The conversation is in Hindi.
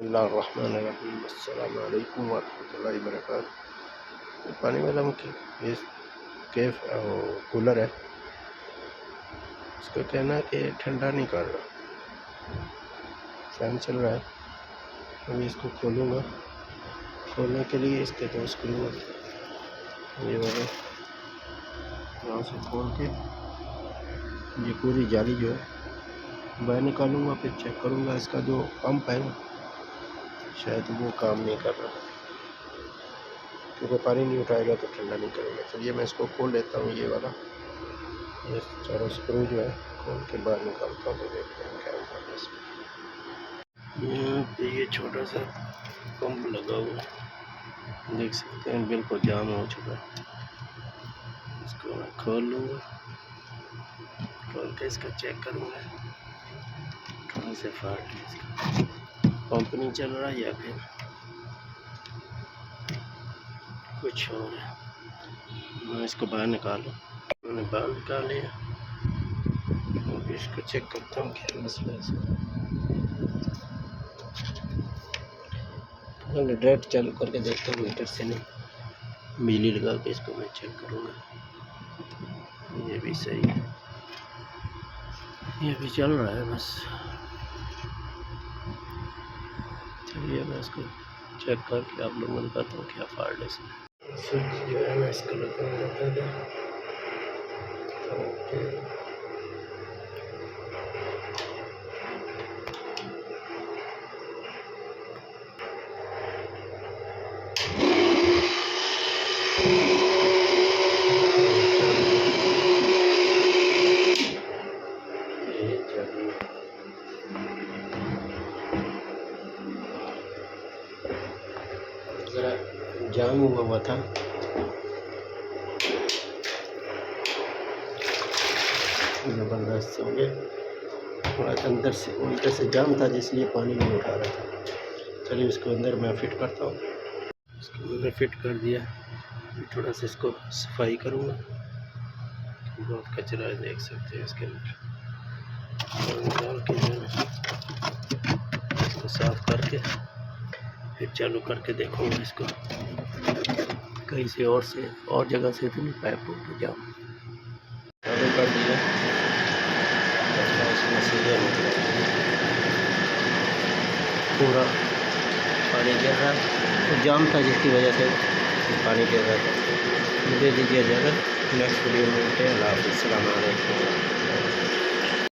बिस्मिल्लाहिर्रहमानिर्रहीम। अस्सलामु अलैकुम वरहमतुल्लाहि वबरकातुहू। पानी वाला ये कैफ कूलर है, उसका कहना है कि ठंडा नहीं कर रहा, फैन चल रहा है। अभी इसको खोलूँगा। खोलने के लिए इसके दो स्क्रू ये वाले यहाँ से खोल के ये पूरी जाली जो है बाहर निकालूँगा, फिर चेक करूँगा। इसका जो पंप है ना, शायद वो काम नहीं कर रहा, क्योंकि पानी नहीं उठाएगा तो ठंडा नहीं करेगा। चलिए मैं इसको खोल लेता हूँ। ये वाला ये चारों स्क्रू जो है खोल के बाहर निकालता हूँ, तो देखते हैं क्या होगा इसमें। यहाँ पे ये छोटा सा पंप लगा हुआ है, देख सकते हैं, बिल्कुल जाम हो चुका है। इसको मैं खोल लूँगा, खोल के इसका चेक करूँगा कहाँ से फॉल्ट है। इसका पंप नहीं चल रहा या फिर कुछ और है। मैं इसको बाहर निकालूँ। मैंने बाहर निकाल लिया, अभी इसको चेक करता हूँ क्या मसला है इसका। पहले डायरेक्ट चालू करके देखता हूँ, मीटर से नहीं, बिजली लगा के इसको मैं चेक करूँगा। ये भी सही है, ये भी चल रहा है बस। चलिए मैं इसको चेक करके आप लोगों को बताता हूँ क्या फॉल्ट है इसमें। स्विच जो है मैं इसको लगाऊंगा पहले। ओके, ज़रा जाम हुआ था, ज़बरदस्त हो गया। थोड़ा अंदर से उल्टे से जाम था, जिसलिए पानी नहीं उठा रहा था। चलिए इसको अंदर मैं फिट करता हूँ। इसको मैंने फिट कर दिया, थोड़ा सा इसको सफाई करूँगा। बहुत कचरा है, देख सकते हैं इसके अंदर। निकाल के इसको साफ करके फिर चालू करके देखूँगा इसको, कहीं से और जगह से तो नहीं पाइप टूट जाम। चालू कर दिया, पूरा पानी गिर रहा है, तो जाम था जिसकी वजह से पानी गिर रहा था। दे दीजिए इजाज़त, नेक्स्ट वीडियो में मिलते हैं। अल्लाह हाफ़िज़, अस्सलामु अलैकुम।